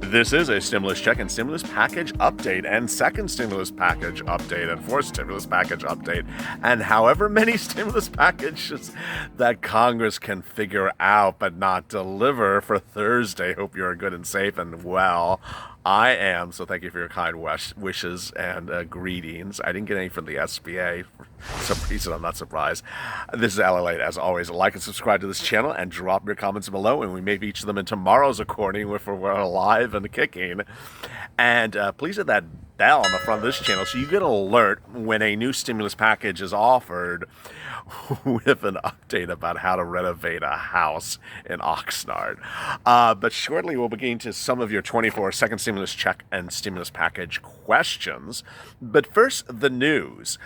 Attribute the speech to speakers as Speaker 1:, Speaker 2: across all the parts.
Speaker 1: This is a stimulus check and stimulus package update and second stimulus package update and fourth stimulus package update and however many stimulus packages that Congress can figure out but not deliver for Thursday. Hope you're good and safe and well. I am, so thank you for your kind wishes and greetings. I didn't get any from the SBA. For some reason, I'm not surprised. This is LALATE. As always, like and subscribe to this channel and drop your comments below, and we may feature them in tomorrow's recording if we're alive and kicking. And please hit that bell on the front of this channel so you get an alert when a new stimulus package is offered with an update about how to renovate a house in Oxnard. But shortly we'll begin to some of your 24-second stimulus check and stimulus package questions. But first, the news.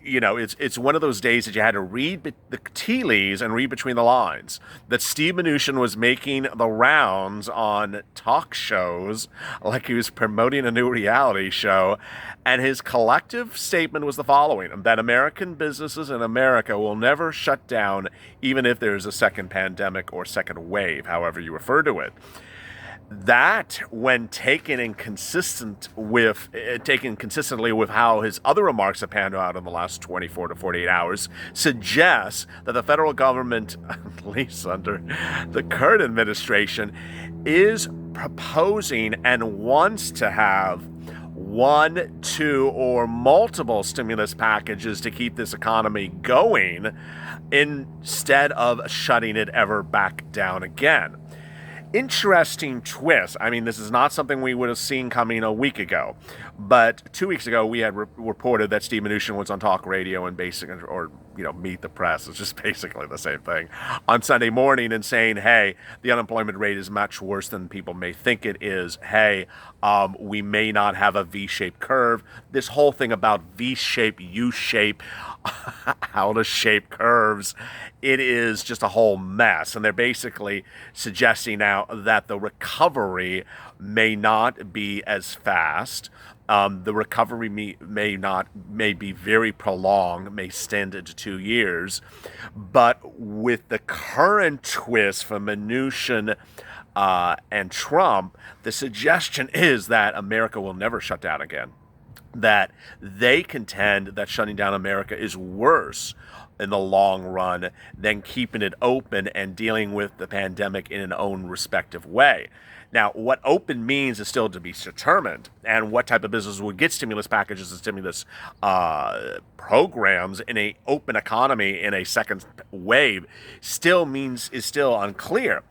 Speaker 1: It's one of those days that you had to read the tea leaves and read between the lines. That Steve Mnuchin was making the rounds on talk shows like he was promoting a new reality show. And his collective statement was the following: that American businesses in America will never shut down even if there's a second pandemic or second wave, however you refer to it. That, when taken consistently with how his other remarks have panned out in the last 24 to 48 hours, suggests that the federal government, at least under the current administration, is proposing and wants to have one, two, or multiple stimulus packages to keep this economy going instead of shutting it ever back down again. Interesting twist. I mean, this is not something we would have seen coming a week ago, but 2 weeks ago we had reported that Steve Mnuchin was on talk radio and Meet the Press. It's just basically the same thing on Sunday morning and saying, hey, the unemployment rate is much worse than people may think it is. Hey, we may not have a V-shaped curve. This whole thing about V-shape, U-shape, how to shape curves, it is just a whole mess. And they're basically suggesting now that the recovery may not be as fast. The recovery may be very prolonged, may extend into 2 years. But with the current twist from Mnuchin and Trump, the suggestion is that America will never shut down again. That they contend that shutting down America is worse in the long run than keeping it open and dealing with the pandemic in an own respective way. Now, what open means is still to be determined, and what type of business would get stimulus packages and stimulus programs in an open economy in a second wave is still unclear.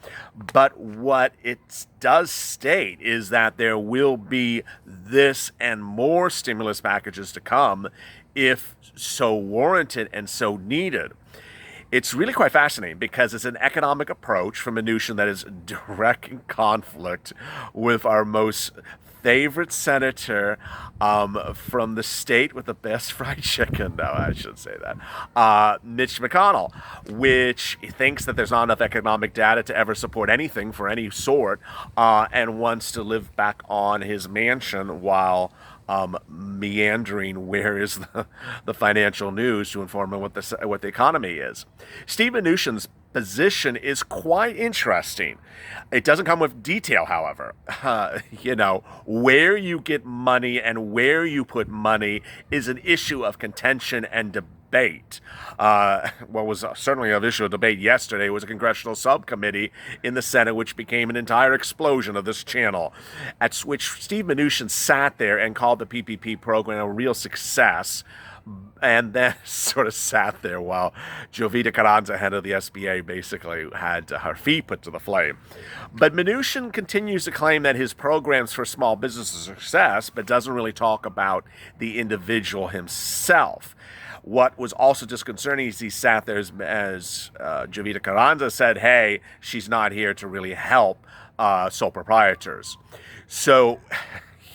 Speaker 1: But what it does state is that there will be this and more stimulus packages to come if so warranted and so needed. It's really quite fascinating because it's an economic approach from Mnuchin that is direct in conflict with our most favorite senator from the state with the best fried chicken. No, I shouldn't say that. Mitch McConnell, which thinks that there's not enough economic data to ever support anything for any sort, and wants to live back on his mansion while meandering where is the financial news to inform him what the economy is. Steve Mnuchin's position is quite interesting. It doesn't come with detail, however. Where you get money and where you put money is an issue of contention and debate. What was certainly an issue of debate yesterday was a congressional subcommittee in the Senate, which became an entire explosion of this channel, at which Steve Mnuchin sat there and called the PPP program a real success, and then sort of sat there while Jovita Carranza, head of the SBA, basically had her feet put to the flame. But Mnuchin continues to claim that his programs for small business are a success, but doesn't really talk about the individual himself. What was also disconcerting is he sat there as Jovita Carranza said, hey, she's not here to really help sole proprietors. So,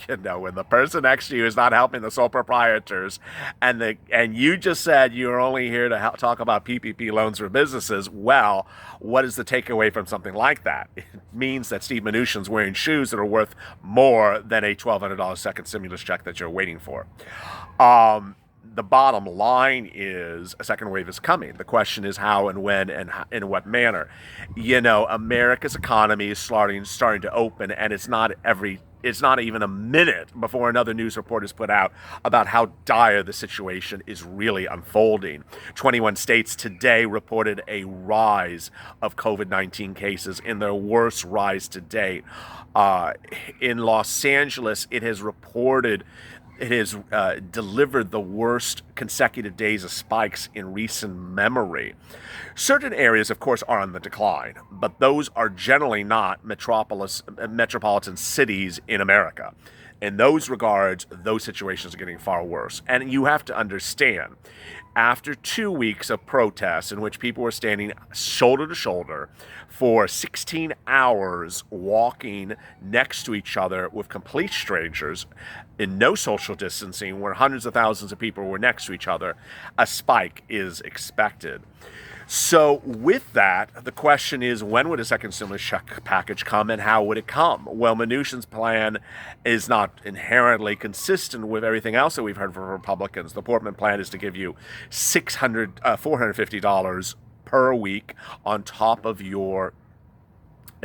Speaker 1: when the person next to you is not helping the sole proprietors, and you just said you're only here to talk about PPP loans for businesses, well, what is the takeaway from something like that? It means that Steve Mnuchin's wearing shoes that are worth more than a $1,200 second stimulus check that you're waiting for. the bottom line is a second wave is coming. The question is how and when and in what manner. America's economy is starting to open, and it's not even a minute before another news report is put out about how dire the situation is really unfolding. 21 states today reported a rise of COVID-19 cases in their worst rise to date. In Los Angeles, it has delivered the worst consecutive days of spikes in recent memory. Certain areas, of course, are on the decline, but those are generally not metropolitan cities in America. In those regards, those situations are getting far worse. And you have to understand, after 2 weeks of protests in which people were standing shoulder to shoulder for 16 hours walking next to each other with complete strangers in no social distancing, where hundreds of thousands of people were next to each other, a spike is expected. So with that, the question is, when would a second stimulus check package come and how would it come? Well, Mnuchin's plan is not inherently consistent with everything else that we've heard from Republicans. The Portman plan is to give you $450 per week on top of your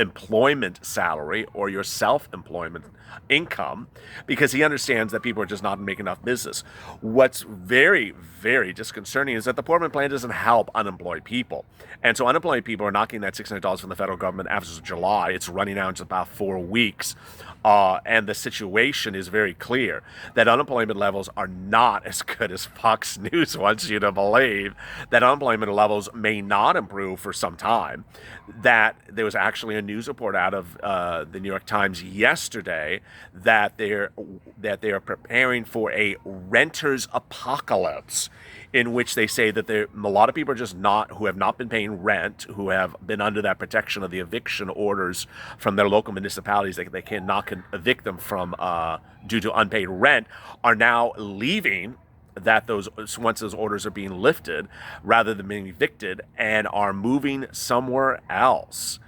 Speaker 1: employment salary or your self-employment income, because he understands that people are just not making enough business. What's very, very disconcerting is that the Portman plan doesn't help unemployed people. And so unemployed people are knocking that $600 from the federal government after July. It's running out in about 4 weeks. And the situation is very clear that unemployment levels are not as good as Fox News wants you to believe, that unemployment levels may not improve for some time, that there was actually a news report out of the New York Times yesterday that they are preparing for a renters apocalypse, in which they say that a lot of people are just who have not been paying rent, who have been under that protection of the eviction orders from their local municipalities that they cannot evict them from due to unpaid rent, are now leaving once those orders are being lifted, rather than being evicted, and are moving somewhere else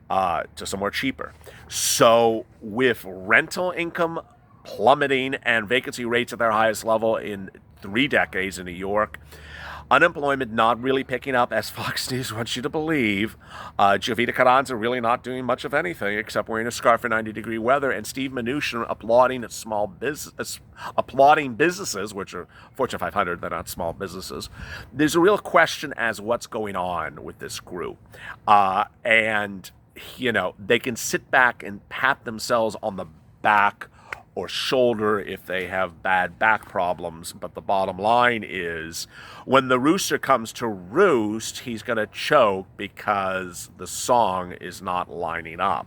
Speaker 1: to somewhere cheaper. So with rental income plummeting and vacancy rates at their highest level in 3 decades in New York, unemployment not really picking up as Fox News wants you to believe, Jovita Carranza really not doing much of anything except wearing a scarf in 90-degree weather, and Steve Mnuchin applauding businesses, which are Fortune 500, they're not small businesses. There's a real question as what's going on with this group. And they can sit back and pat themselves on the back or shoulder if they have bad back problems. But the bottom line is, when the rooster comes to roost, he's going to choke because the song is not lining up.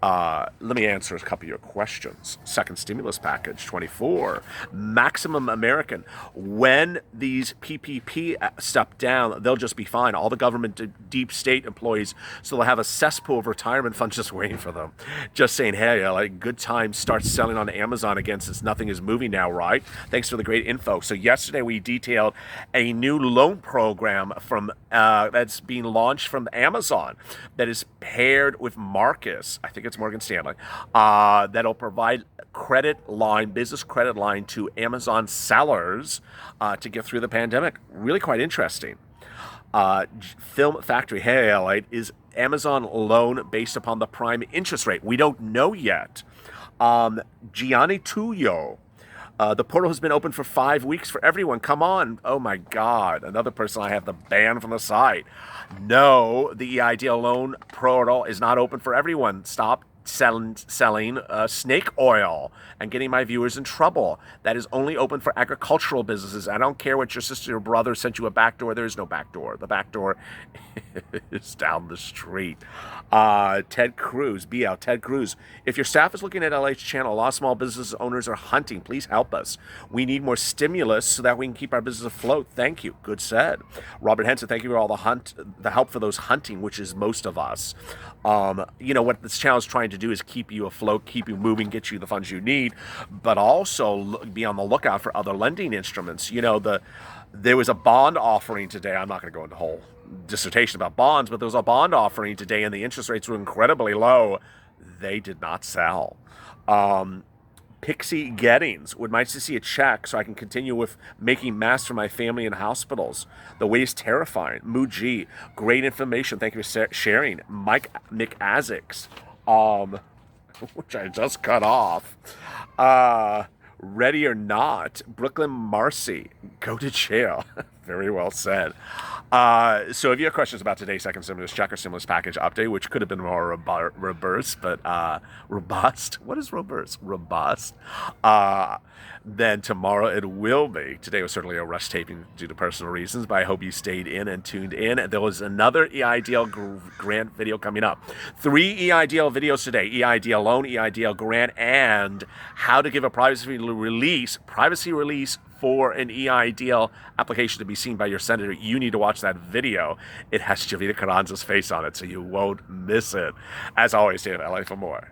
Speaker 1: Let me answer a couple of your questions. Second stimulus package, 24. Maximum American. When these PPP step down, they'll just be fine. All the government deep state employees, so they'll have a cesspool of retirement funds just waiting for them. Just saying, hey, good time, start selling on Amazon again since nothing is moving now, right? Thanks for the great info. So yesterday we detailed a new loan program that's being launched from Amazon that is paired with Marcus, I think it's Morgan Stanley, that'll provide business credit line to Amazon sellers to get through the pandemic. Really quite interesting. Film Factory, hey, LALATE, is Amazon loan based upon the prime interest rate? We don't know yet. Gianni Tuyo, the portal has been open for 5 weeks for everyone. Come on. Oh my God. Another person I have to ban from the site. No, the Ideal Loan portal is not open for everyone. Stop selling snake oil and getting my viewers in trouble. That is only open for agricultural businesses. I don't care what your sister or brother sent you a back door. There is no back door. The back door is down the street. Ted Cruz, Ted Cruz. If your staff is looking at LA's channel, a lot of small business owners are hunting. Please help us. We need more stimulus so that we can keep our business afloat. Thank you. Good said. Robert Henson, thank you for all the help for those hunting, which is most of us. What this channel is trying to do is keep you afloat, keep you moving, get you the funds you need, but also be on the lookout for other lending instruments. There was a bond offering today. I'm not going to go into the whole dissertation about bonds, but there was a bond offering today and the interest rates were incredibly low. They did not sell. Pixie Gettings would nice to see a check so I can continue with making masks for my family in hospitals. The way is terrifying. Muji, great information. Thank you for sharing. Mike McAzix, which I just cut off. Ready or not, Brooklyn Marcy, go to jail. Very well said. So if you have questions about today's second stimulus check or stimulus package update, which could have been more robust, but robust. What is robust? Robust. Then tomorrow it will be. Today was certainly a rush taping due to personal reasons, but I hope you stayed in and tuned in. There was another EIDL grant video coming up. 3 EIDL videos today: EIDL loan, EIDL grant, and how to give a privacy release for an EIDL application to be seen by your senator. You need to watch that video. It has Javita Carranza's face on it, so you won't miss it. As always, stay in LA for more.